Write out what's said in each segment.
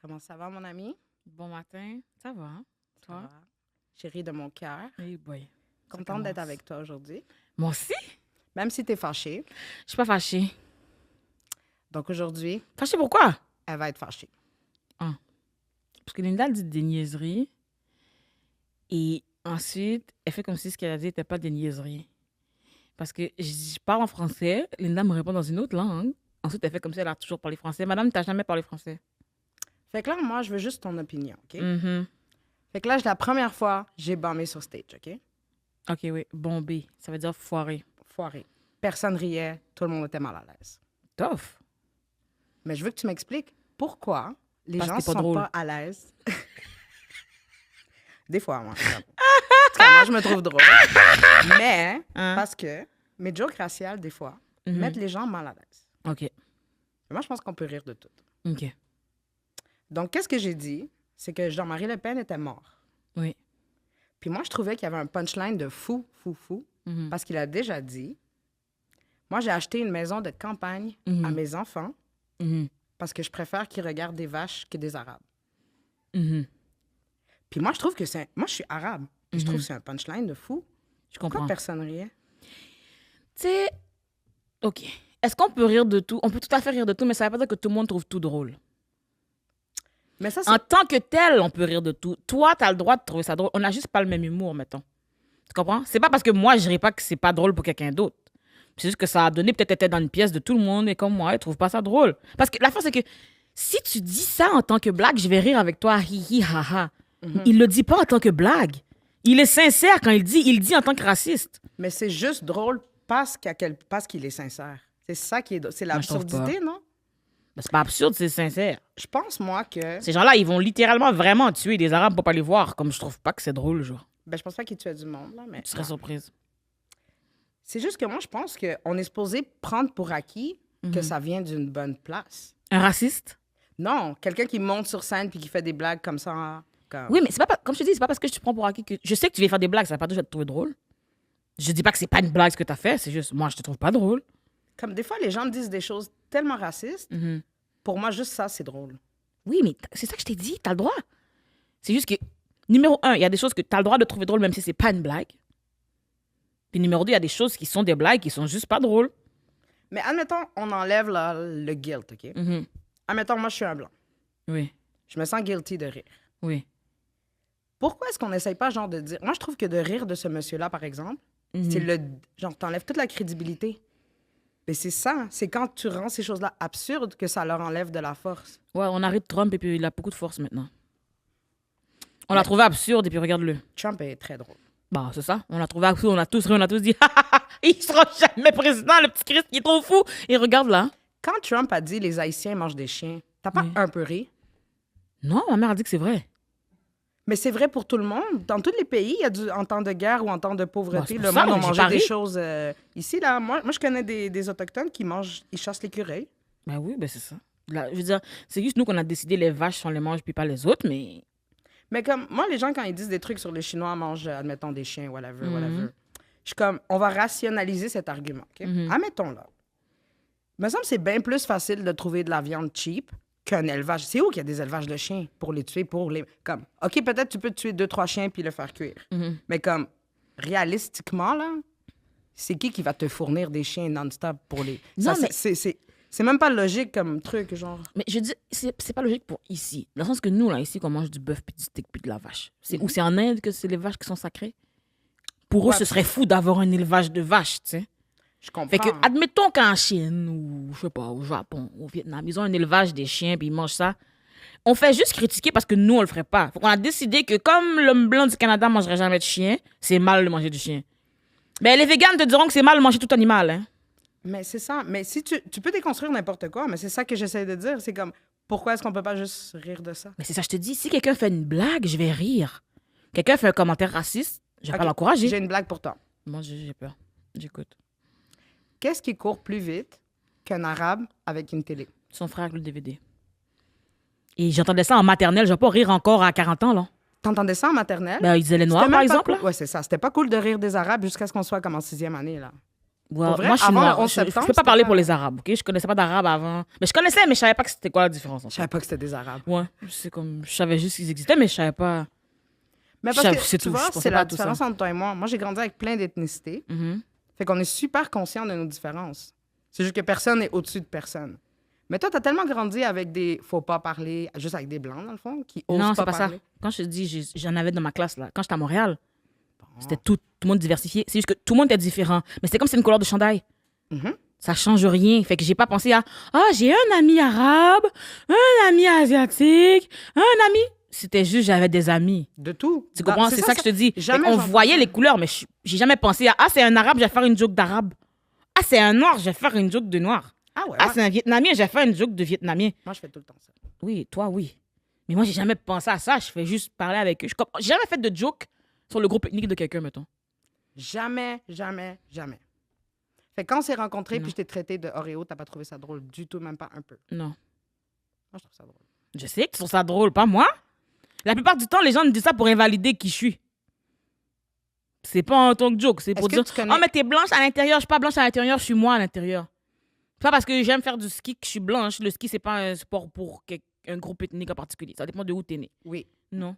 Comment ça va, mon ami? Bon matin, ça va, hein? Ça Toi? va. Chérie de mon cœur. Oui, boy. Ça Contente d'être commence. avec toi aujourd'hui. Moi aussi? Même si t'es fâchée. Je suis pas fâchée. Donc aujourd'hui, Fâchée pourquoi? elle va être fâchée. Parce que Linda dit des niaiseries. Et ensuite, elle fait comme si ce qu'elle a dit n'était pas des niaiseries. Parce que je parle en français, Linda me répond dans une autre langue. Ensuite, elle fait comme si elle a toujours parlé français. Madame, t'as jamais parlé français. Fait que là, moi, je veux juste ton opinion, OK? Mhm. Fait que là, c'est la première fois j'ai bombé sur stage, OK? OK, oui. Bombé. Ça veut dire foiré. Foiré. Personne riait, tout le monde était mal à l'aise. Tough. Mais je veux que tu m'expliques pourquoi les Parce gens que t'es pas sont drôle. pas à l'aise. Des fois, moi. Parce que moi, je me trouve drôle. Mais, Hein? parce que mes jokes raciales, des fois, Mhm. mettent les gens mal à l'aise. OK. Mais moi, je pense qu'on peut rire de tout. OK. Donc, qu'est-ce que j'ai dit? C'est que Jean-Marie Le Pen était mort. Oui. Puis moi, je trouvais qu'il y avait un punchline de fou, Mhm. parce qu'il a déjà dit, moi, j'ai acheté une maison de campagne à mes enfants Mhm. parce que je préfère qu'ils regardent des vaches que des Arabes. Mhm. Puis moi, je trouve que c'est... Moi, je suis arabe. Puis je trouve que c'est un punchline de fou. Je Pourquoi comprends. personne riait? Tu sais, OK. Est-ce qu'on peut rire de tout? On peut tout à fait rire de tout, mais ça veut pas dire que tout le monde trouve tout drôle. Mais ça, c'est... En tant que tel, on peut rire de tout. Toi, t'as le droit de trouver ça drôle. On n'a juste pas le même humour, mettons. Tu comprends? C'est pas parce que moi, je dirais pas que c'est pas drôle pour quelqu'un d'autre. C'est juste que ça a donné, peut-être était dans une pièce de tout le monde, et comme moi, ils trouvent pas ça drôle. Parce que la fin, c'est que si tu dis ça en tant que blague, je vais rire avec toi, hi hi ha ha. Il le dit pas en tant que blague. Il est sincère quand il dit en tant que raciste. Mais c'est juste drôle parce qu'il est sincère. C'est ça qui est... C'est Moi, je trouve l'absurdité, non? Ben, c'est pas absurde, c'est sincère. Je pense, moi, que... Ces gens-là, ils vont littéralement vraiment tuer des Arabes pour pas les voir. Comme je trouve pas que c'est drôle, genre. Ben, je pense pas qu'il tuait du monde, là, mais... Tu serais surprise. C'est juste que moi, je pense qu'on est supposé prendre pour acquis que ça vient d'une bonne place. Un raciste? Non, quelqu'un qui monte sur scène puis qui fait des blagues comme ça. Comme... Oui, mais c'est pas, comme je te dis, c'est pas parce que je te prends pour acquis que... Je sais que tu viens faire des blagues, ça va pas dire que je vais te trouver drôle. Je dis pas que c'est pas une blague ce que t'as fait, c'est juste, moi, je te trouve pas drôle. Comme des fois, les gens me disent des choses tellement racistes. Pour moi, juste ça, c'est drôle. Oui, mais c'est ça que je t'ai dit, t'as le droit. C'est juste que, numéro un, il y a des choses que t'as le droit de trouver drôle même si c'est pas une blague. Puis numéro deux, il y a des choses qui sont des blagues qui sont juste pas drôles. Mais admettons, on enlève là, le guilt, OK? Admettons, moi, je suis un blanc. Oui, Je me sens guilty de rire. oui. Pourquoi est-ce qu'on n'essaye pas, genre, de dire... Moi, je trouve que de rire de ce monsieur-là, par exemple, c'est le... Genre, t'enlèves toute la crédibilité. Mais c'est ça. C'est quand tu rends ces choses-là absurdes que ça leur enlève de la force. Ouais, on arrête Trump et puis il a beaucoup de force maintenant. On l'a trouvé absurde et puis regarde-le. Trump est très drôle. Bah, c'est ça. On l'a trouvé absurde, on a tous ri, on a tous dit, il sera jamais président, le petit Christ, il est trop fou. Et regarde là. Quand Trump a dit « les Haïtiens mangent des chiens », t'as pas un peu ri? Non, ma mère a dit que c'est vrai. Mais c'est vrai pour tout le monde. Dans tous les pays, il y a en temps de guerre ou en temps de pauvreté, Bah, c'est le pour ça, monde a j'ai mangé pas des ri. choses... ici, là, moi, je connais des Autochtones qui mangent... Ils chassent l'écureuil. Ben oui, ben c'est ça. Là, je veux dire, c'est juste nous qu'on a décidé les vaches, on les mange puis pas les autres, mais... Mais comme, moi, les gens, quand ils disent des trucs sur les Chinois mangent, admettons, des chiens, whatever. Je suis comme, on va rationaliser cet argument, OK? Admettons-là. Il me semble que c'est bien plus facile de trouver de la viande cheap qu'un élevage. C'est où qu'il y a des élevages de chiens pour les tuer, pour les... Comme, OK, peut-être tu peux tuer 2-3 chiens puis le faire cuire. Mais comme, réalistiquement, là, c'est qui va te fournir des chiens non-stop pour les... Non, Ça, mais- c'est même pas logique comme truc, genre... Mais je dis, c'est pas logique pour ici. Dans le sens que nous, là, ici, qu'on mange du bœuf puis du steak puis de la vache. Ou c'est en Inde que c'est les vaches qui sont sacrées. Pour eux, Ouais. ce serait fou d'avoir un élevage de vaches, tu sais. Je comprends. Fait que, admettons qu'en Chine, ou je sais pas, au Japon, au Vietnam, ils ont un élevage des chiens puis ils mangent ça. On fait juste critiquer parce que nous, on le ferait pas. Faut qu'on a décidé que comme l'homme blanc du Canada mangerait jamais de chien, c'est mal de manger du chien. Ben, les véganes te diront que c'est mal de manger tout animal, hein. Mais c'est ça. Mais si tu peux déconstruire n'importe quoi, mais c'est ça que j'essaie de dire. C'est comme, pourquoi est-ce qu'on peut pas juste rire de ça? Mais c'est ça, je te dis, si quelqu'un fait une blague, je vais rire. Quelqu'un fait un commentaire raciste, je vais pas Ok, l'encourager. J'ai une blague pour toi. Moi, j'ai peur. J'écoute. Qu'est-ce qui court plus vite qu'un arabe avec une télé? Son frère avec le DVD. Et j'entendais ça en maternelle, je vais pas rire encore à 40 ans, là. T'entendais ça en maternelle? Ben, ils disaient les C'était noirs, même par pas exemple, cool. là. Ouais, c'est ça. C'était pas cool de rire des arabes jusqu'à ce qu'on soit comme en 6e année, là. Ouais, Pour vrai, moi, je suis avant noire. le 11 Je septembre, peux pas c'était parler pas- pour les Arabes, ok? Je connaissais pas d'Arabes avant. Mais je connaissais, mais je savais pas que c'était quoi la différence. En Je fait. savais pas que c'était des Arabes. Ouais, c'est comme... Je savais juste qu'ils existaient, mais je savais pas... Mais parce C'est que, tu tout, je vois, pensais c'est pas la à tout ça. différence entre toi et moi. Moi, j'ai grandi avec plein d'ethnicités. Mhm. Fait qu'on est super conscient de nos différences. C'est juste que personne n'est au-dessus de personne. Mais toi, t'as tellement grandi avec des faut pas parler, juste avec des blancs, dans le fond, qui osent Non, pas c'est pas parler. ça. Quand je te dis, j'en avais dans ma classe, là. Quand j'étais à Montréal, c'était tout le monde diversifié. C'est juste que tout le monde était différent. Mais c'est comme si c'est une couleur de chandail. Mhm. Ça change rien. Fait que j'ai pas pensé à j'ai un ami arabe, un ami asiatique, un ami. C'était juste j'avais des amis. De tout. Tu comprends? C'est ça que je te dis. Jamais On j'entends voyait ça. les couleurs, mais j'ai jamais pensé à c'est un arabe, je vais faire une joke d'arabe. Ah, c'est un noir, je vais faire une joke de noir. Ah ouais, Ah, moi, c'est un vietnamien, je vais faire une joke de vietnamien. moi, je fais tout le temps ça. Oui, toi, oui. Mais moi, j'ai jamais pensé à ça. Je fais juste parler avec eux. J'ai jamais fait de joke sur le groupe ethnique de quelqu'un, mettons. Jamais, jamais, jamais. Fait que quand on s'est rencontrés Non. puis je t'ai traité de Oreo, t'as pas trouvé ça drôle du tout, même pas un peu. Non. Moi, je trouve ça drôle. Je sais que tu trouves ça drôle, pas moi. La plupart du temps, les gens me disent ça pour invalider qui je suis. C'est pas en tant que joke. C'est pour Est-ce que dire tu connais- mais t'es blanche à l'intérieur. Je suis pas blanche à l'intérieur, je suis moi à l'intérieur. C'est pas parce que j'aime faire du ski que je suis blanche. Le ski, c'est pas un sport pour un groupe ethnique en particulier. Ça dépend de où t'es né. Oui. Non.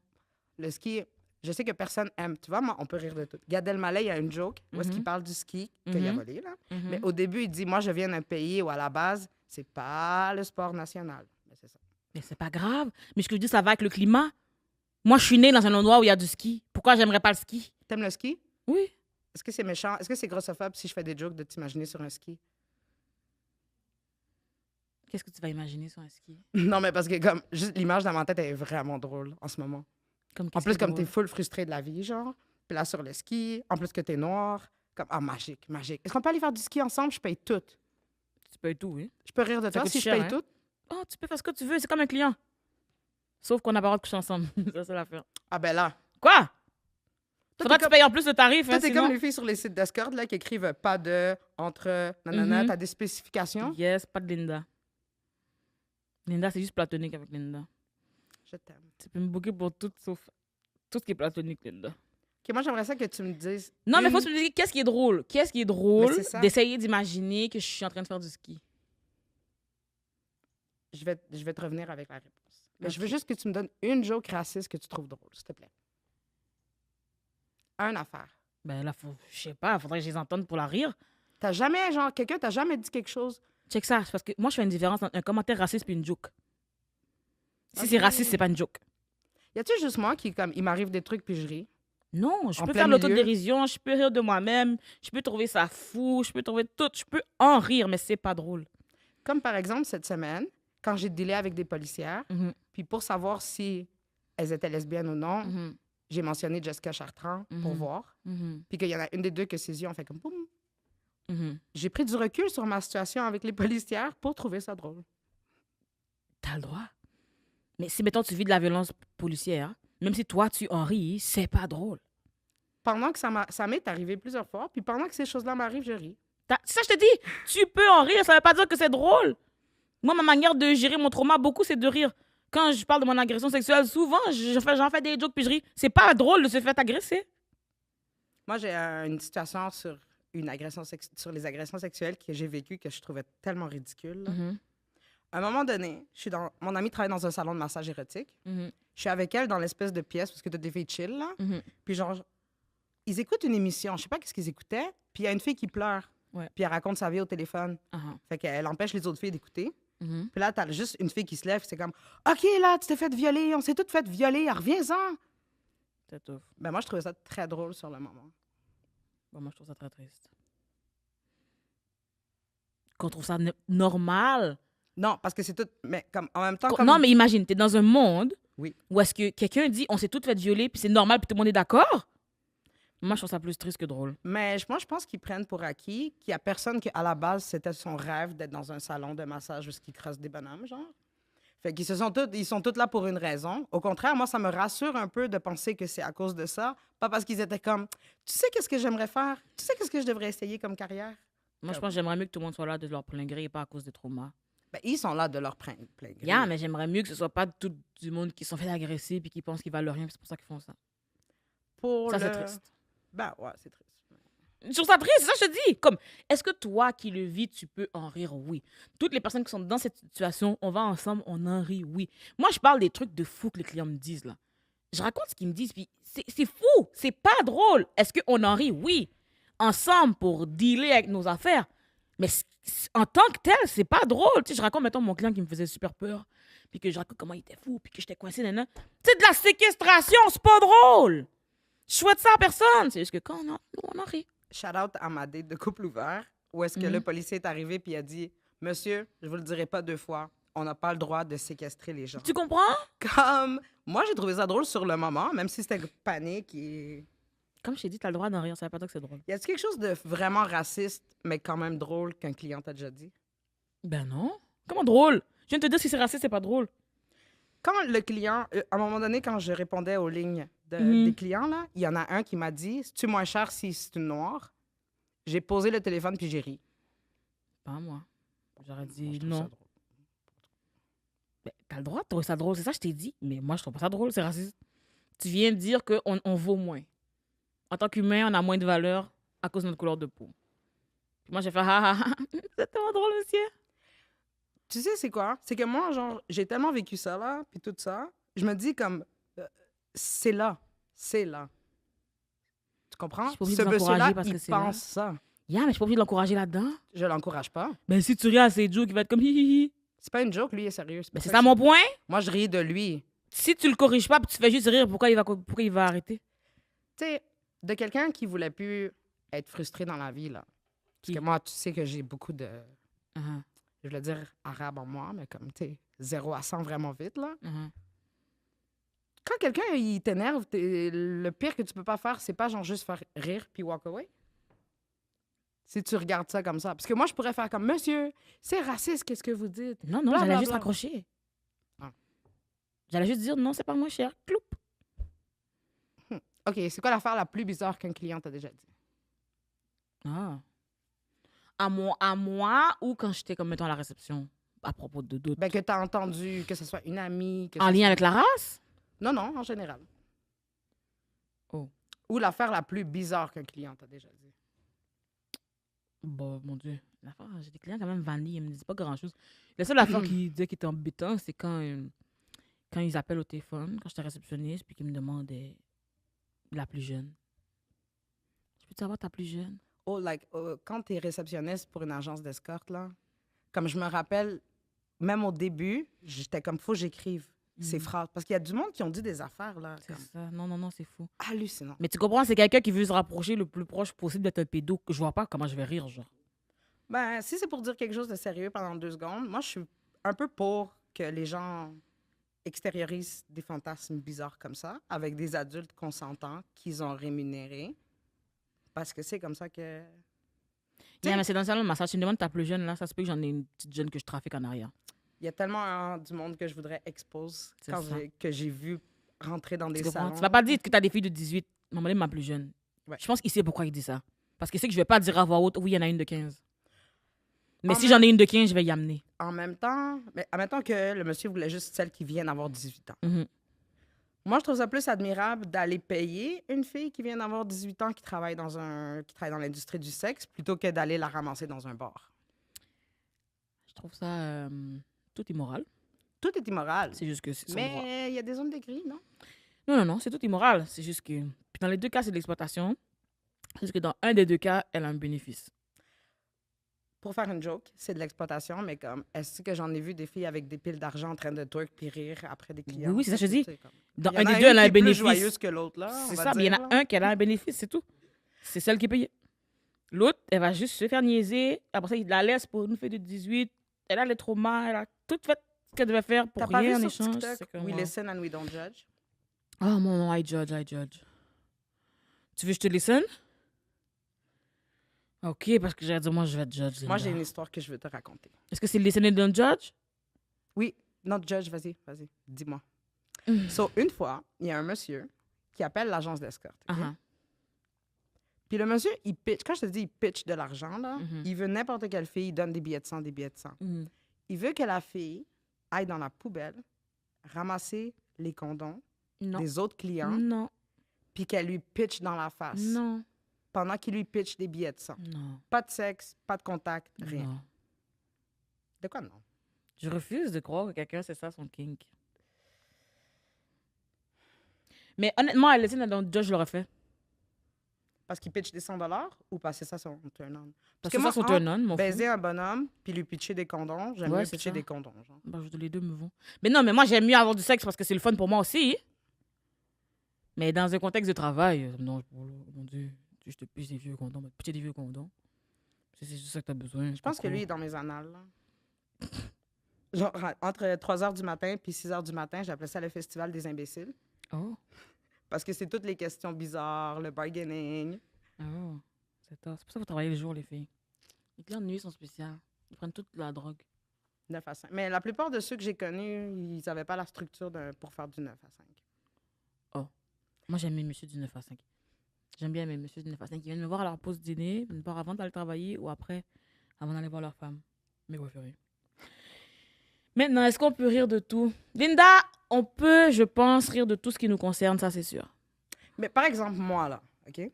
Le ski, je sais que personne aime. Tu vois, moi, on peut rire de tout. Gad Elmaleh, il y a une joke où est-ce qu'il parle du ski qu'il a volé, là. Mais au début, il dit, moi, je viens d'un pays où, à la base, c'est pas le sport national. Mais c'est ça. Mais c'est pas grave. Mais ce que je dis, ça va avec le climat. Moi, je suis née dans un endroit où il y a du ski. Pourquoi j'aimerais pas le ski? T'aimes le ski? Oui. Est-ce que c'est méchant? Est-ce que c'est grossophobe si je fais des jokes de t'imaginer sur un ski? Qu'est-ce que tu vas imaginer sur un ski? Non, mais parce que comme juste l'image dans ma tête elle est vraiment drôle en ce moment. En plus, comme t'es full frustré de la vie, genre. Puis là, sur le ski, en plus que t'es noir. Comme, magique, magique. Est-ce qu'on peut aller faire du ski ensemble? Je paye tout. Tu payes tout, oui. Je peux rire de Ça toi coûte si je cher, paye hein? tout? Oh, tu peux faire ce que tu veux. C'est comme un client. Sauf qu'on n'a pas le droit de coucher ensemble. Ça, c'est l'affaire. Ah ben là. Quoi? Toi, Faudra t'es que tu payes en plus le tarif. Toi, Hein, t'es sinon... comme les filles sur les sites d'escorte là, qui écrivent pas de, entre, nanana, Mhm. t'as des spécifications. Yes, pas de Linda. Linda, c'est juste platonique avec Linda. Je t'aime. Tu peux me booker pour tout sauf tout ce qui est platonique, Linda. Ok, moi, j'aimerais ça que tu me dises. Non, mais une- faut se dire qu'est-ce qui est drôle. Qu'est-ce qui est drôle c'est ça. d'essayer d'imaginer que je suis en train de faire du ski. Je vais te revenir avec la réponse. Mais je veux Ok. juste que tu me donnes une joke raciste que tu trouves drôle, s'il te plaît. Un affaire. Ben là, je sais pas, faudrait que je les entende pour la rire. T'as jamais, genre, quelqu'un t'a jamais dit quelque chose. Check ça, c'est parce que moi, je fais une différence entre un commentaire raciste et une joke. Si Ok. c'est raciste, c'est pas une joke. Y a-tu juste moi qui, comme, il m'arrive des trucs puis je ris? Non, je En peux plein faire milieu. l'autodérision, je peux rire de moi-même, je peux trouver ça fou, je peux trouver tout, je peux en rire, mais c'est pas drôle. Comme par exemple, cette semaine, quand j'ai dealé avec des policières, Mhm, puis pour savoir si elles étaient lesbiennes ou non, mhm, j'ai mentionné Jessica Chartrand pour Mhm. voir. mhm, Puis qu'il y en a une des deux que ses yeux ont fait comme boum. mhm. J'ai pris du recul sur ma situation avec les policières pour trouver ça drôle. T'as le droit. Mais si, mettons, tu vis de la violence policière, même si toi, tu en ris, c'est pas drôle. Pendant que ça m'est arrivé plusieurs fois, puis pendant que ces choses-là m'arrivent, je ris. C'est ça, je te dis, tu peux en rire, ça veut pas dire que c'est drôle. Moi, ma manière de gérer mon trauma, beaucoup, c'est de rire. Quand je parle de mon agression sexuelle, souvent, j'en fais des jokes puis je ris. C'est pas drôle de se faire agresser. Moi, j'ai une situation sur sur les agressions sexuelles que j'ai vécues que je trouvais tellement ridicule. là. À un moment donné, mon amie travaille dans un salon de massage érotique. Je suis avec elle dans l'espèce de pièce parce que t'as des filles chill, là. Puis genre, ils écoutent une émission, je sais pas qu'est-ce qu'ils écoutaient, puis il y a une fille qui pleure. Ouais. Puis elle raconte sa vie au téléphone. Fait qu'elle empêche les autres filles d'écouter. Puis là, t'as juste une fille qui se lève, c'est comme « OK, là, tu t'es fait violer, on s'est toutes fait violer, reviens-en! C'est tough. » Ben moi, je trouvais ça très drôle sur le moment. Bon, moi, je trouve ça très triste. Qu'on trouve ça normal. Non, parce que c'est tout... Mais comme, en même temps, comme... Non, mais imagine, t'es dans un monde Oui. où est-ce que quelqu'un dit on s'est toutes fait violer puis c'est normal puis tout le monde est d'accord. Moi, je trouve ça plus triste que drôle. Mais moi, je pense qu'ils prennent pour acquis qu'il y a personne qui, à la base, c'était son rêve d'être dans un salon de massage où ils crossent des bonhommes, genre. Fait qu'ils ils sont tous là pour une raison. Au contraire, moi, ça me rassure un peu de penser que c'est à cause de ça. Pas parce qu'ils étaient comme, tu sais qu'est-ce que j'aimerais faire? Tu sais qu'est-ce que je devrais essayer comme carrière? Moi, je pense que j'aimerais mieux que tout le monde soit là de leur plein gré et pas à cause des traumas. Ben, ils sont là de leur plein gré. Yeah, mais j'aimerais mieux que ce soit pas tout du monde qui sont fait agresser puis qui pensent qu'ils valent rien, puis c'est pour ça qu'ils font ça. Pour Ça, le... c'est triste. Ben, ouais, c'est triste. Je trouve ça triste, c'est ça que je te dis. Comme, est-ce que toi qui le vis, tu peux en rire? Oui. Toutes les personnes qui sont dans cette situation, on va ensemble, on en rit, oui. Moi, je parle des trucs de fou que les clients me disent, là. Je raconte ce qu'ils me disent, puis c'est fou, c'est pas drôle. Est-ce qu'on en rit? Oui. Ensemble pour dealer avec nos affaires. Mais en tant que tel, c'est pas drôle. Tu sais, je raconte, mettons, mon client qui me faisait super peur, puis que je raconte comment il était fou, puis que j'étais coincé, nanana. C'est de la séquestration, c'est pas drôle. Je souhaite ça à personne. C'est juste que quand on en rit. Shout out à ma date de couple ouvert, où est-ce que le policier est arrivé puis il a dit Monsieur, je vous le dirai pas 2 fois, on n'a pas le droit de séquestrer les gens. Tu comprends? Comme, moi, j'ai trouvé ça drôle sur le moment, même si c'était panique. Comme je t'ai dit, t'as le droit d'en rire, ça veut pas dire que c'est drôle. Y a-t-il quelque chose de vraiment raciste, mais quand même drôle qu'un client t'a déjà dit? Ben non. Comment drôle? Je viens de te dire si c'est raciste, c'est pas drôle. Quand le client, à un moment donné, quand je répondais aux lignes des clients, là, il y en a un qui m'a dit C'est-tu moins cher si c'est une noire? J'ai posé le téléphone puis j'ai ri. Pas moi. J'aurais Moi, dit je trouve non. ça drôle. Ben, t'as le droit de trouver ça drôle, c'est ça que je t'ai dit. Mais moi, je trouve pas ça drôle, c'est raciste. Tu viens de dire qu'on vaut moins. En tant qu'humain, on a moins de valeur à cause de notre couleur de peau. Puis moi, j'ai fait c'est tellement drôle, monsieur. Tu sais, c'est quoi? C'est que moi, genre, j'ai tellement vécu ça, là, puis tout ça, je me dis comme, c'est là. C'est là. Tu comprends? Je suis pas obligée Ce de l'encourager monsieur-là, parce que il c'est là. pense ça. Yeah, mais je suis pas obligée de l'encourager là-dedans. Je l'encourage pas. Ben, si tu ris à ses jokes, il va être comme hi. C'est pas une joke, lui, il est sérieux. Ben, pour c'est que ça mon point. Moi, je ris de lui. Si tu le corriges pas, puis tu fais juste rire, pourquoi il va arrêter? Tu sais, de quelqu'un qui voulait plus être frustré dans la vie, là. Qui? Parce que moi, tu sais que j'ai beaucoup de, Uh-huh, je voulais dire arabe en moi, mais comme, tu sais, 0 à 100 vraiment vite, là. uh-huh. Quand quelqu'un, il t'énerve, le pire que tu peux pas faire, c'est pas genre juste faire rire puis walk away. Si tu regardes ça comme ça. Parce que moi, je pourrais faire comme, monsieur, c'est raciste, qu'est-ce que vous dites? Non, Bla, j'allais bla, juste bla. raccrocher. Ah. J'allais juste dire non, c'est pas moins cher. Cloup. OK, c'est quoi l'affaire la plus bizarre qu'un client t'a déjà dit? Ah. À moi ou quand j'étais comme mettons à la réception à propos de d'autres. Ben, que t'as entendu, que ce soit une amie. Que En ce lien soit- avec la race? Non, non, en général. Oh. Ou l'affaire la plus bizarre qu'un client t'a déjà dit. Bon, mon Dieu. L'affaire, j'ai des clients quand même vanille, ils me disent pas grand-chose. La seule affaire qui disait qui était embêtant, c'est quand ils appellent au téléphone, quand j'étais réceptionniste, puis qu'ils me demandent la plus jeune. Je peux te savoir ta plus jeune? Oh, like, quand t'es réceptionniste pour une agence d'escorte, là, comme je me rappelle, même au début, j'étais comme, faut que j'écrive ces phrases. Parce qu'il y a du monde qui ont dit des affaires, là, C'est comme ça. Non, c'est fou. hallucinant. Mais tu comprends, c'est quelqu'un qui veut se rapprocher le plus proche possible d'être un pédo. Je vois pas comment je vais rire, genre. Ben, si c'est pour dire quelque chose de sérieux pendant 2 secondes, moi, je suis un peu pour que les gens extériorisent des fantasmes bizarres comme ça avec des adultes consentants qu'ils ont rémunérés. Parce que c'est comme ça que... Yeah, mais c'est dans le salon de massage. Tu me demandes ta plus jeune, là. Ça se peut que j'en ai une petite jeune que je trafique en arrière. Il y a tellement du monde que je voudrais expose C'est quand ça. que j'ai vu rentrer dans des Tu comprends? salons. Tu vas pas dire que t'as des filles de 18. Maman, ma plus jeune. Ouais. Je pense qu'il sait pourquoi il dit ça. Parce qu'il sait que je vais pas dire à voix haute, oui, il y en a une de 15. Mais En si même- j'en ai une de 15, je vais y amener. En même temps, mais admettons que le monsieur voulait juste celle qui vient d'avoir 18 ans. Mhm. Moi, je trouve ça plus admirable d'aller payer une fille qui vient d'avoir 18 ans qui travaille dans l'industrie du sexe plutôt que d'aller la ramasser dans un bar. Je trouve ça tout immoral. Tout est immoral. C'est juste que c'est son droit. Mais il y a des zones de gris, non? Non, c'est tout immoral. C'est juste que. Puis dans les deux cas, c'est de l'exploitation. C'est juste que dans un des deux cas, elle a un bénéfice. Pour faire une joke, c'est de l'exploitation, mais comme, est-ce que j'en ai vu des filles avec des piles d'argent en train de twerk puis rire après des clients? Oui, c'est ça que je dis. Tu sais, comme- Dans Il y en un a des deux, elle a qui un est plus bénéfice. joyeuse que l'autre, là. on C'est va ça, mais il y en dire, a là. un qui a un bénéfice, c'est tout. C'est celle qui est payée. L'autre, elle va juste se faire niaiser. Après ça, il la laisse pour une fille de 18. Elle a les traumas, elle a tout fait ce qu'elle devait faire pour T'as pas rien en vu sur échange. TikTok, C'est comme, We wow. listen and we don't judge? Oh non, I judge. Tu veux que je te listen? Ok, parce que j'allais dire, moi, je vais te judge. Moi, Linda. j'ai une histoire que je veux te raconter. Est-ce que c'est listen and don't judge? Oui, not judge, vas-y, dis-moi. Mm. So, une fois, il y a un monsieur qui appelle l'agence d'escorte. ok? Uh-huh. Puis le monsieur, il pitch. Quand je te dis il pitch de l'argent, là, Mhm. il veut n'importe quelle fille, il donne des billets de 100, des billets de 100. Mhm. Il veut que la fille aille dans la poubelle, ramasser les condoms Non. des autres clients, Non. puis qu'elle lui pitch dans la face Non. pendant qu'il lui pitch des billets de 100. Non. Pas de sexe, pas de contact, rien. Non. De quoi non? Je refuse de croire que quelqu'un, c'est ça son kink. Mais honnêtement, elle était dans le judge, je l'aurais fait. Parce qu'il pitch des 100$ ou parce que ça son turn-on? Parce que ça, son turn-on, mon fou. Baiser un bonhomme puis lui pitcher des condoms, j'aime Ouais, mieux c'est pitcher ça. des condoms. Genre. Bah, les deux me vont. Mais non, mais moi, j'aime mieux avoir du sexe parce que c'est le fun pour moi aussi. Mais dans un contexte de travail, non, mon Dieu, je te pitche des vieux condoms. Pitcher des vieux condoms. C'est juste ça que t'as besoin. Je pense que lui est dans mes annales. Là. Genre, entre 3h du matin puis 6h du matin, j'appelais ça le festival des imbéciles. Oh. Parce que c'est toutes les questions bizarres, le bargaining. Oh. C'est pour ça que vous travaillez le jour, les filles. Les clients de nuit sont spéciales. Ils prennent toute la drogue. 9 à 5. Mais la plupart de ceux que j'ai connus, ils n'avaient pas la structure pour faire du 9 à 5. Oh. Moi, j'aime mes messieurs du 9 à 5. J'aime bien mes messieurs du 9 à 5. Ils viennent me voir à leur pause dîner, me voir avant d'aller travailler ou après, avant d'aller voir leur femme. Mes préférés. Maintenant, est-ce qu'on peut rire de tout? Linda, on peut, je pense, rire de tout ce qui nous concerne, ça c'est sûr. Mais par exemple, moi, là, OK?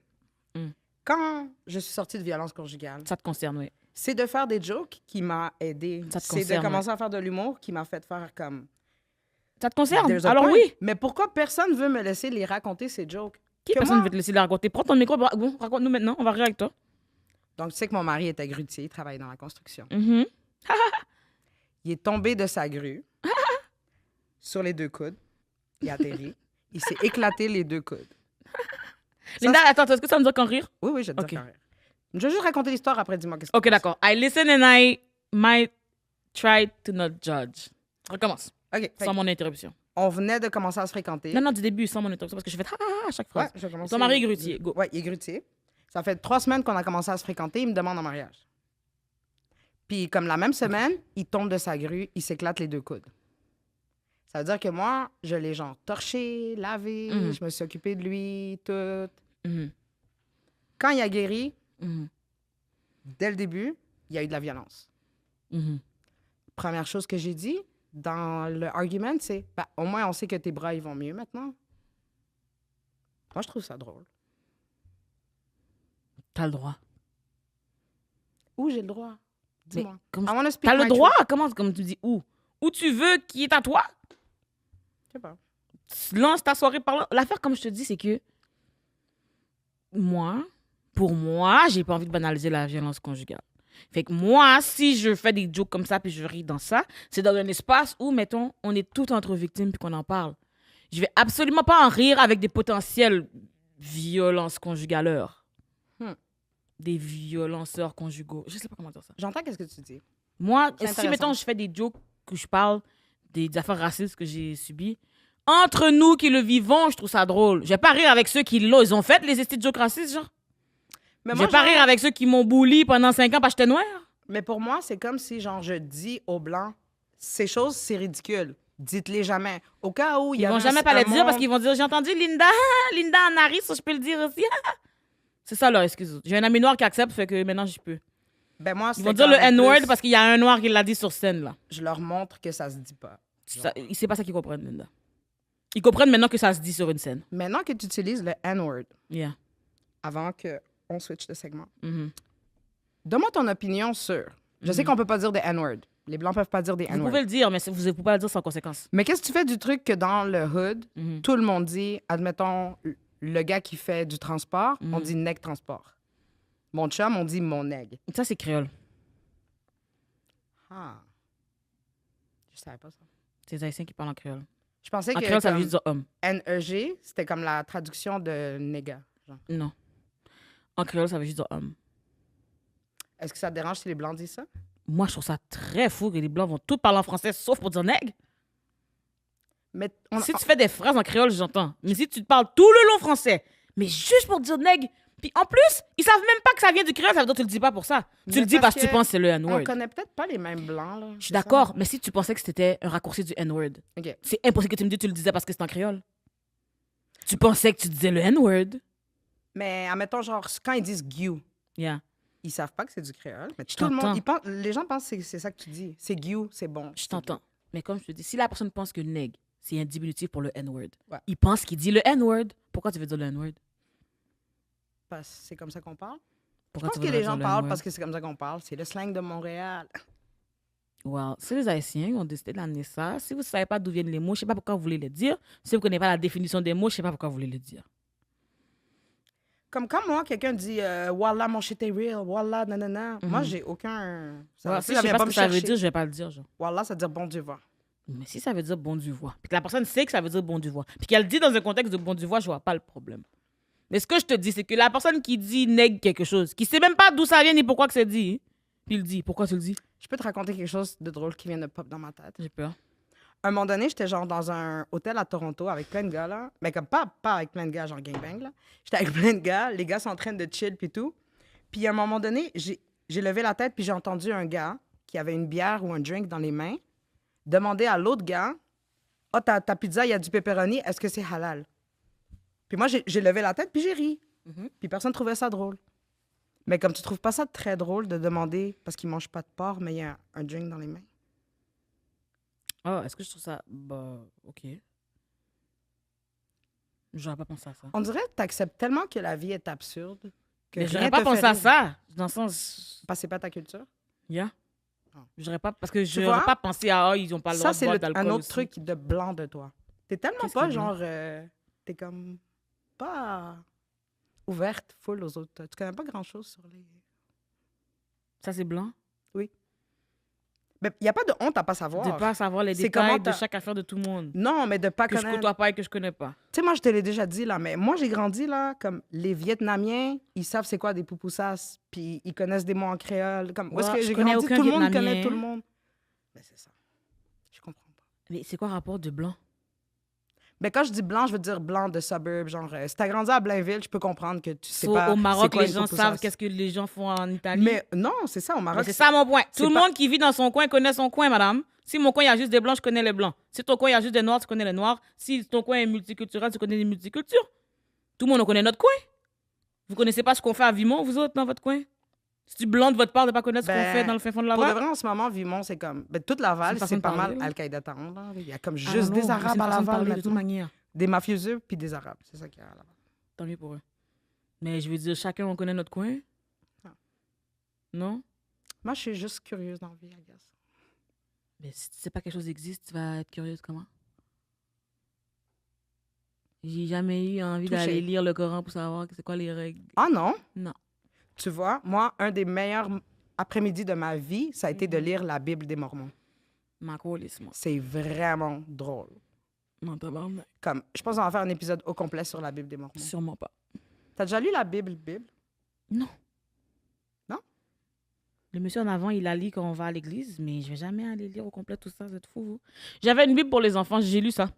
Mm. Quand je suis sortie de violence conjugale, Ça te concerne, oui. c'est de faire des jokes qui m'a aidé. Ça te C'est de concerne, commencer à faire de l'humour qui m'a fait faire comme... Ça te concerne? There's a Alors point. oui. Mais pourquoi personne veut me laisser les raconter, ces jokes? Qui Que personne moi? veut te laisser la raconter? Prends ton micro, bon, raconte-nous maintenant, on va rire avec toi. Donc, tu sais que mon mari était grutier, il travaille dans la construction. Mhm. Il est tombé de sa grue sur les 2 coudes. Il a atterri. Il s'est éclaté les 2 coudes. Ça, Linda, attends, est-ce que ça me dit qu'en rire? Oui, oui, je vais te Ok. dire quand même. Je vais juste raconter l'histoire, après dis-moi qu'est-ce que Ok, tu penses. d'accord. I listen and I might try to not judge. Recommence. OK. Fait Sans que mon interruption. on venait de commencer à se fréquenter. Non, non, du début, sans mon interruption, parce que je fais à chaque Ouais, phrase. je vais commencer. Ton mari est grutier, go. Ouais, il est grutier. Ça fait 3 semaines qu'on a commencé à se fréquenter. Il me demande en mariage. Puis, comme la même semaine, il tombe de sa grue, il s'éclate les 2 coudes. Ça veut dire que moi, je l'ai genre torché, lavé, Mhm. je me suis occupée de lui, tout. Mhm. Quand il a guéri, Mhm. dès le début, il y a eu de la violence. Mhm. Première chose que j'ai dit dans le argument, c'est bah, au moins on sait que tes bras ils vont mieux maintenant. Moi, je trouve ça drôle. T'as le droit. Où j'ai le droit? Mais Dis-moi. comme- I wanna speak T'as le my droit? truth. Comment, comme tu dis, où? Où tu veux, qui est à toi? Je sais pas. Lance ta soirée par là. L'affaire, comme je te dis, c'est que moi, pour moi, j'ai pas envie de banaliser la violence conjugale. Fait que moi, si je fais des jokes comme ça puis je ris dans ça, c'est dans un espace où, mettons, on est tout entre victimes puis qu'on en parle. Je vais absolument pas en rire avec des potentiels violences conjugaleurs. Hmm. Des violenceurs conjugaux. Je sais pas comment dire ça. J'entends qu'est-ce que tu dis. Moi, C'est si, intéressant. mettons, je fais des jokes que je parle des affaires racistes que j'ai subies, entre nous qui le vivons, je trouve ça drôle. Je vais pas rire avec ceux qui l'ont. Ils ont fait les estis de jokes racistes, genre. Mais Je moi, vais pas genre- rire avec ceux qui m'ont bully pendant 5 ans parce que j'étais noire. Mais pour moi, c'est comme si genre je dis aux blancs, ces choses c'est ridicule. Dites-les jamais. Au cas où il y Ils a vont jamais pas le dire parce qu'ils vont dire j'ai entendu Linda, Linda en Harry, ça je peux le dire aussi. C'est ça leur excuse. J'ai un ami noir qui accepte, fait que maintenant je peux. Ben moi, Ils vont dire le N-word parce qu'il y a un noir qui l'a dit sur scène là. je leur montre que ça se dit pas. C'est pas ça qu'ils comprennent, Linda. Ils comprennent maintenant que ça se dit sur une scène. Maintenant que tu utilises le N-word, Yeah. avant qu'on switch de segment, Mhm. donne-moi ton opinion sur. Je sais qu'on peut pas dire des N-word. Les blancs peuvent pas dire des Vous N-word. pouvez le dire, mais vous ne pouvez pas le dire sans conséquence. Mais qu'est-ce que tu fais du truc que dans le hood, Mhm. tout le monde dit, admettons, le gars qui fait du transport, on dit nègre transport. Mon chum, on dit mon nègre. Ça, c'est créole. Ah. Je savais pas ça. C'est les Haïtiens qui parlent en créole. Je pensais En que créole, ça veut comme juste dire homme. NEG, c'était comme la traduction de néga. genre. Non. En créole, ça veut juste dire homme. Est-ce que ça te dérange si les blancs disent ça? Moi, je trouve ça très fou que les Blancs vont tous parler en français, sauf pour dire nègre. Mais Si tu fais des phrases en créole, j'entends. Mais si tu te parles tout le long français, mais juste pour dire nègre, puis en plus, ils savent même pas que ça vient du créole, ça veut dire que tu le dis pas pour ça. Tu Mais le dis parce que tu que penses que c'est le on N-word. connaît peut-être pas les mêmes blancs. Là. Je suis d'accord, mais si tu pensais que c'était un raccourci du N-word, OK. c'est impossible que tu me dises que tu le disais parce que c'est en créole. Tu pensais que tu disais le N-word. Mais admettons, genre, quand ils disent Guy, Yeah. ils savent pas que c'est du créole. Mais Je tout le monde, t'entends. les gens pensent que c'est ça que tu dis. C'est Guy, c'est bon. Je t'entends. Mais comme je te dis, si la personne pense que nègre, c'est un diminutif pour le N-word, Ouais. il pense qu'il dit le N-word. Pourquoi tu veux dire le N-word? parce que c'est comme ça qu'on parle. Pourquoi Je pense que les gens parlent parce que c'est comme ça qu'on parle. C'est le slang de Montréal. Well, c'est les Haïtiens qui ont décidé d'amener ça. Si vous ne savez pas d'où viennent les mots, je ne sais pas pourquoi vous voulez les dire. Si vous ne connaissez pas la définition des mots, je ne sais pas pourquoi vous voulez les dire. Comme quand moi, quelqu'un dit Wallah, mon shit est real, Wallah, nanana. Moi, j'ai aucun. Si je ne sais pas ce que ça veut dire, je ne vais pas le dire. Genre. Wallah, ça veut dire bon Dieu va. Mais si ça veut dire bon Dieu voix, puis que la personne sait que ça veut dire bon Dieu voix, puis qu'elle dit dans un contexte de bon Dieu voix, je vois pas le problème. Mais ce que je te dis, c'est que la personne qui dit nègre quelque chose, qui sait même pas d'où ça vient ni pourquoi que c'est dit, puis il le dit. Pourquoi tu le dis? Je peux te raconter quelque chose de drôle qui vient de pop dans ma tête. J'ai peur. À un moment donné, j'étais genre dans un hôtel à Toronto avec plein de gars, là. Mais comme pas avec plein de gars, genre gangbang, là. J'étais avec plein de gars. Les gars sont en train de chill, puis tout. Puis à un moment donné, j'ai levé la tête, puis j'ai entendu un gars qui avait une bière ou un drink dans les mains demander à l'autre gars, « Oh, ta pizza, il y a du pepperoni, est-ce que c'est halal? » Puis moi, j'ai levé la tête, puis j'ai ri. Puis personne ne trouvait ça drôle. Mais comme tu trouves pas ça très drôle de demander, parce qu'ils mangent pas de porc, mais il y a un drink dans les mains. Oh, est-ce que je trouve ça... Bah, OK. J'aurais pas pensé à ça. On dirait que tu acceptes tellement que la vie est absurde. Que Mais rien j'aurais te pas fait pensé à rire. ça. Dans le sens... Parce que c'est pas ta culture. Yeah. Ah. J'aurais pas... Parce que vois? j'aurais pas pensé à... Oh, ils ont pas le droit Ça, de boire c'est d'alcool un autre aussi. truc de blanc de toi. T'es tellement Qu'est-ce pas qui est blanc? genre... t'es comme pas ouverte, full aux autres. Tu connais pas grand-chose sur les... Ça, c'est blanc? Mais il n'y a pas de honte à pas savoir. De pas savoir les C'est comment détails de t'as- chaque affaire de tout le monde. Non, mais de pas Que je connaître... côtoie pas et que je connais pas. Tu sais, moi, je te l'ai déjà dit, là, mais moi, j'ai grandi, là, comme les Vietnamiens, ils savent c'est quoi des poupoussas, puis ils connaissent des mots en créole. Comme, où est-ce Ouais, que je j'ai connais grandi, aucun tout le monde Vietnamien. connaît tout le monde. Mais c'est ça. Je comprends pas. Mais c'est quoi le rapport de blanc? Mais quand je dis blanc, je veux dire blanc de suburb. Genre, si t'as grandi à Blainville, je peux comprendre que tu sais So, pas au Maroc, c'est quoi les une gens poupoussas. savent qu'est-ce que les gens font en Italie. Mais non, c'est ça, au Mais Maroc. c'est ça mon point. c'est Tout le pas- monde qui vit dans son coin connaît son coin, madame. Si mon coin, il y a juste des blancs, je connais les blancs. Si ton coin, il y a juste des noirs, tu connais les noirs. Si ton coin est multiculturel, tu connais les multicultures. Tout le monde, on connaît notre coin. Vous connaissez pas ce qu'on fait à Vimont, vous autres, dans votre coin? C'est-tu blanc de votre part de pas connaître ce qu'on fait dans le fin fond de Pour de Laval? vrai, en ce moment, Vimont, c'est comme... Ben, toute Laval, C'est une façon c'est de pas parler, mal là. Al-Qaïda Town, là. Il y a comme Ah juste non, des mais Arabes c'est une à façon de Laval, parler de toute maintenant. manière. Des mafieux puis des Arabes. C'est ça qu'il y a à Laval. Tant mieux pour eux. Mais je veux dire, chacun, on connaît notre coin. Ah. Non? Moi, je suis juste curieuse dans la vie, I guess. Mais si tu sais pas que quelque chose existe, tu vas être curieuse comment? J'ai jamais eu envie Touché. d'aller lire le Coran pour savoir c'est quoi les règles. Ah non? Non. Tu vois, moi, un des meilleurs après-midi de ma vie, ça a été de lire la Bible des Mormons. Ma colisse, moi. C'est vraiment drôle. Non, tabarnak. Comme, je pense qu'on va faire un épisode au complet sur la Bible des Mormons. Sûrement pas. T'as déjà lu la Bible? Non. Non? Le monsieur en avant, il a lu quand on va à l'église, mais je vais jamais aller lire au complet tout ça, vous êtes fou, vous. J'avais une Bible pour les enfants, j'ai lu ça.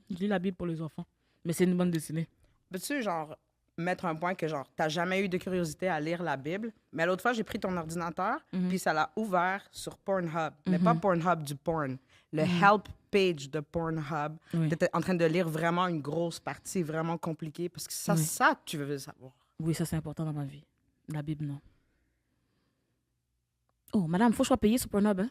J'ai lu la Bible pour les enfants. Mais c'est une bande dessinée. Peux-tu, genre, mettre un point que, genre, t'as jamais eu de curiosité à lire la Bible, mais l'autre fois, j'ai pris ton ordinateur, puis ça l'a ouvert sur Pornhub. Mais pas Pornhub du porn. Le help page de Pornhub. Oui. T'étais en train de lire vraiment une grosse partie, vraiment compliquée, parce que ça, Oui. ça, tu veux savoir. Oui, ça c'est important dans ma vie. La Bible, non. Oh, madame, faut que je sois payée sur Pornhub, hein?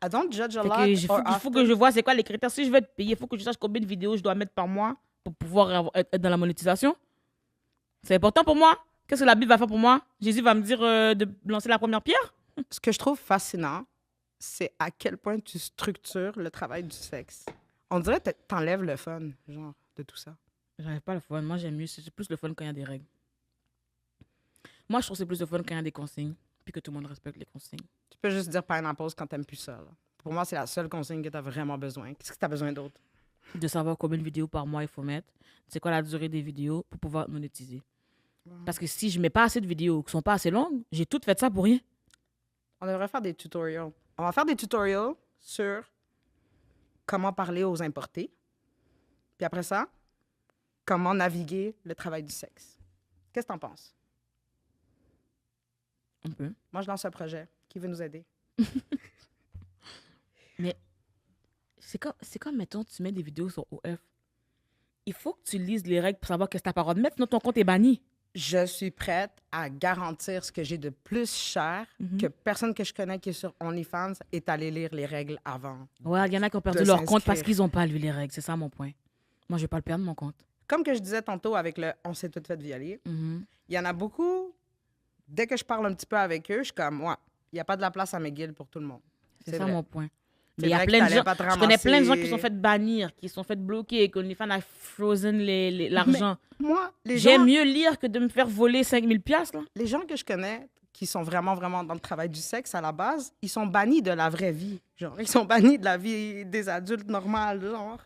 I don't judge a Fait lot. que il or faut que je vois c'est quoi les critères. Si je veux être payé, il faut que je sache combien de vidéos je dois mettre par mois pour pouvoir être dans la monétisation. C'est important pour moi. Qu'est-ce que la Bible va faire pour moi? Jésus va me dire de lancer la première pierre? Ce que je trouve fascinant, c'est à quel point tu structures le travail du sexe. On dirait que t'enlèves le fun, genre, de tout ça. J'arrive pas le fun. Moi, j'aime mieux. C'est plus le fun quand il y a des règles. Moi, je trouve que c'est plus le fun quand il y a des consignes, puis que tout le monde respecte les consignes. Tu peux juste dire pineapple quand t'aimes plus ça. Là. Pour moi, c'est la seule consigne que t'as vraiment besoin. Qu'est-ce que t'as besoin d'autre? De savoir combien de vidéos par mois il faut mettre, c'est quoi la durée des vidéos pour pouvoir monétiser. Parce que si je mets pas assez de vidéos qui sont pas assez longues, j'ai tout fait ça pour rien. On devrait faire des tutorials. On va faire des tutorials sur comment parler aux importés. Puis après ça, comment naviguer le travail du sexe. Qu'est-ce que t'en penses? Un peu. Moi, je lance un projet. Qui veut nous aider? Mais c'est comme, mettons, tu mets des vidéos sur OF. Il faut que tu lises les règles pour savoir qu'est-ce que t'as pas le droit de mettre, sinon ton compte est banni. Je suis prête à garantir ce que j'ai de plus cher que personne que je connais qui est sur OnlyFans est allé lire les règles avant. Ouais, il y en a qui ont perdu De leur compte parce s'inscrire. qu'ils n'ont pas lu les règles. C'est ça mon point. Moi, je vais pas le perdre, mon compte. comme que je disais tantôt avec le « on s'est toutes fait violer Mhm. il y en a beaucoup, dès que je parle un petit peu avec eux, je suis comme, ouais, il n'y a pas de la place à McGill pour tout le monde. C'est ça vrai. mon point. C'est Mais il y a vrai que plein de t'allais gens, pas te je connais plein de gens qui ramasser. sont fait bannir, qui sont fait bloquer, que OnlyFans a frozen l'argent. Moi, J'aime mieux lire que de me faire voler 5000 piastres, là. les gens que je connais qui sont vraiment, vraiment dans le travail du sexe à la base, ils sont bannis de la vraie vie. Genre, ils sont bannis de la vie des adultes normales, genre.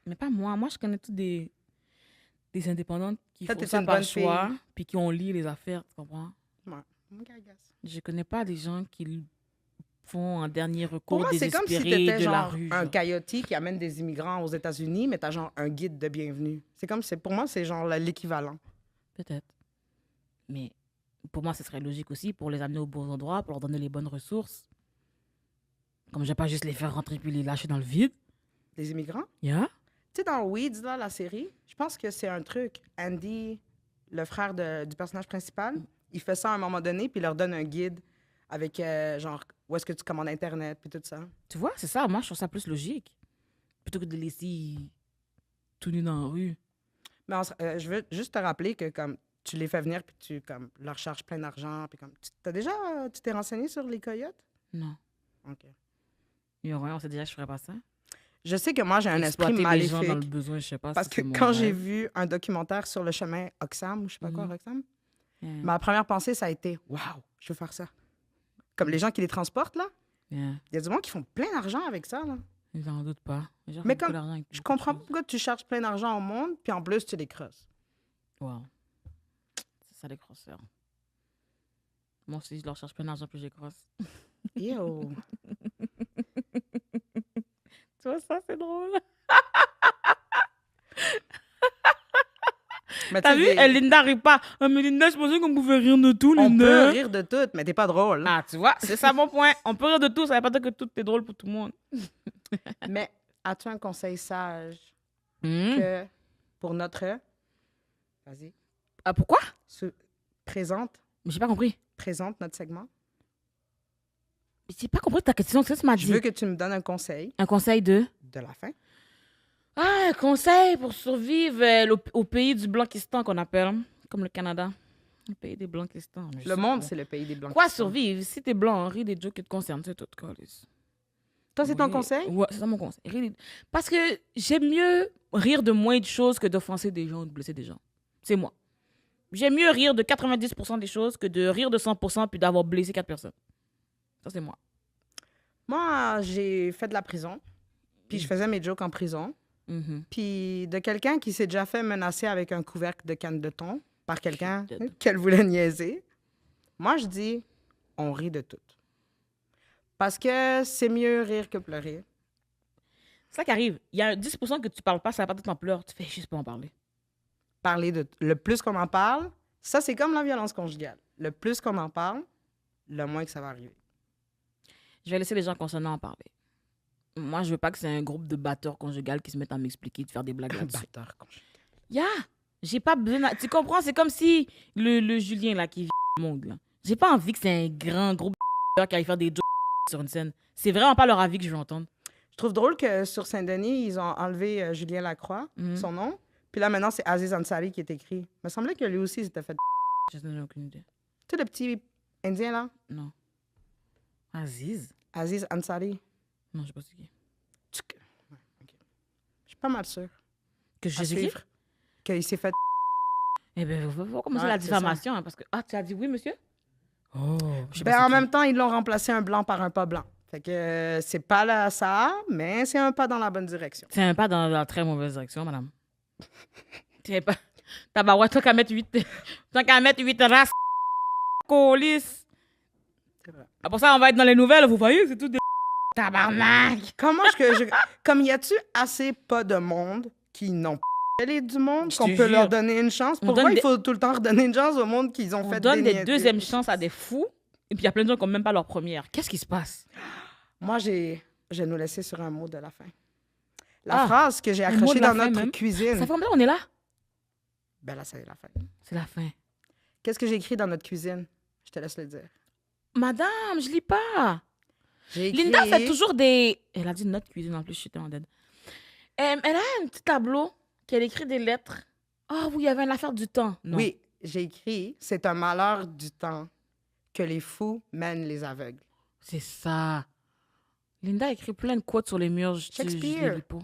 Mais pas moi. Moi, je connais tous des indépendantes qui Toi, font t'es ça une par bonne choix, fille. puis qui ont lu les affaires, tu comprends? Ouais. Ok, I guess. Je connais pas des gens qui font un dernier Pour recours moi, c'est comme si désespéré t'étais de la genre rue. un genre. coyote qui amène des immigrants aux États-Unis, mais t'as genre un guide de bienvenue. C'est comme, pour moi, c'est genre l'équivalent. Peut-être. Mais pour moi, ce serait logique aussi pour les amener aux bons endroits, pour leur donner les bonnes ressources. Comme je vais pas juste les faire rentrer puis les lâcher dans le vide. Des immigrants? Yeah? Tu sais, dans Weeds, là, la série, je pense que c'est un truc. Andy, le frère du personnage principal, il fait ça à un moment donné, puis il leur donne un guide avec, genre, où est-ce que tu commandes Internet, puis tout ça. Tu vois, c'est ça. Moi, je trouve ça plus logique. Plutôt que de les laisser tout nus dans la rue. Mais je veux juste te rappeler que, comme, tu les fais venir, puis tu, comme, leur charges plein d'argent, puis comme... Tu t'es renseigné sur les coyotes? Non. OK. Il y a rien, on sait déjà que je ferais pas ça. Je sais que moi, j'ai un esprit Exploiter les gens dans le maléfique. besoin, je sais pas. Parce si que c'est mon quand j'ai rêve. vu un documentaire sur le chemin Oxam, ou je sais pas quoi, Mhm. Oxam, Yeah. ma première pensée, ça a été « Waouh, je veux faire ça. » Comme les gens qui les transportent, là, Yeah. il y a du monde qui font plein d'argent avec ça, là. J'en doute pas. Les gens Mais font beaucoup comme- d'argent avec Je beaucoup de comprends pas choses. pourquoi tu charges plein d'argent au monde, puis en plus, tu les creuses. Wow. C'est ça les grosseurs. Moi aussi, je leur cherche plein d'argent, plus j'ai grosse. Yo! Tu vois, ça, c'est drôle. Mais T'as tu vu, sais, Linda arrive pas. Ah, mais Linda, je pensais qu'on pouvait rire de tout, on Linda. peut rire de tout, mais t'es pas drôle. Ah, tu vois, c'est ça mon point. On peut rire de tout, ça veut pas dire que tout est drôle pour tout le monde. Mais as-tu un conseil sage Hmm. que pour notre... Vas-y. Ah, pourquoi? Présente J'ai pas compris. notre segment. J'ai pas compris ta question. Qu'est-ce que tu m'as Je dit? veux que tu me donnes un conseil Un conseil de... de la fin. Ah, un conseil pour survivre au pays du Blanquistan qu'on appelle, comme le Canada. Le pays des Blanquistans. mais je Le sais monde, pas. c'est le pays des Blancs. Quoi survivre? Si t'es blanc, ris des jokes qui te concernent, c'est tout. Câlisse. Toi, c'est ton Oui. conseil? Ouais, c'est ça mon conseil. Parce que j'aime mieux rire de moins de choses que d'offenser des gens ou de blesser des gens. C'est moi. J'aime mieux rire de 90% des choses que de rire de 100% puis d'avoir blessé 4 personnes. Ça, c'est moi. Moi, j'ai fait de la prison. Puis je faisais mes jokes en prison. Mhm. Puis de quelqu'un qui s'est déjà fait menacer avec un couvercle de canne de thon par quelqu'un De thon. qu'elle voulait niaiser. Moi, je dis, on rit de tout. Parce que c'est mieux rire que pleurer. C'est ça qui arrive. Il y a 10% que tu parles pas, ça va pas tout en pleurs. Tu fais juste pas en parler. Parler de le plus qu'on en parle, ça, c'est comme la violence conjugale. Le plus qu'on en parle, le moins que ça va arriver. Je vais laisser les gens concernés en parler. Moi, je veux pas que c'est un groupe de batteurs conjugales qui se mettent à m'expliquer, de faire des blagues Un là-dessus. batteur conjugal. Yeah! J'ai pas besoin... Tu comprends? C'est comme si le Julien, là, qui vit le monde, là. J'ai pas envie que c'est un grand groupe de qui aille faire des jokes sur une scène. C'est vraiment pas leur avis que je veux entendre. Je trouve drôle que sur Saint-Denis, ils ont enlevé Julien Lacroix, Mhm. son nom. Puis là, maintenant, c'est Aziz Ansari qui est écrit. Il me semblait que lui aussi, il s'était fait... Je n'ai aucune idée. Tu sais, le petit Indien, là? Non. Aziz? Aziz Ansari. Non, je sais pas c'est qui. Ouais, ok. Je suis pas mal sûre. Que À Jésus-Christ? suivre. Qu'il s'est fait... Eh bien, faut commencer Ouais, la c'est ça. diffamation, hein, parce que... Ah, tu as dit oui, monsieur? Oh, je sais pas Ben, c'est en qui. même temps, ils l'ont remplacé un blanc par un pas blanc. Fait que c'est pas là ça, mais c'est un pas dans la bonne direction. C'est un pas dans la très mauvaise direction, madame. C'est pas... Tabarouette, tant qu'à mettre 8... Tant qu'à mettre 8 races... Colis. C'est vrai. Après ça, on va être dans les nouvelles, vous voyez, c'est tout des... Tabarnak! Comment est-ce que je... Comme y a-tu assez pas de monde qui n'ont pas les du monde Je qu'on te peut leur jure. donner une chance? On Pourquoi donne il des- faut tout le temps redonner une chance au monde qu'ils ont On fait donne des niaiseries? deuxièmes chances à des fous, et puis il y a plein de gens qui n'ont même pas leur première. Qu'est-ce qui se passe? Moi, je vais nous laisser sur un mot de la fin. La Ah, phrase que j'ai un mot de accrochée la dans fin notre même. cuisine. Ça fait combien qu'on est là? Ben là, c'est la fin. C'est la fin. Qu'est-ce que j'ai écrit dans notre cuisine? Je te laisse le dire. Madame, je lis pas. J'ai écrit... Linda fait toujours des... Elle a dit notre cuisine en plus, je suis tellement dead. Elle a un petit tableau qu'elle écrit des lettres Ah oui, il y avait une affaire du temps. Non. Oui, j'ai écrit « C'est un malheur du temps que les fous mènent les aveugles ». C'est ça. Linda a écrit plein de quotes sur les murs. Je les Shakespeare. lis pas.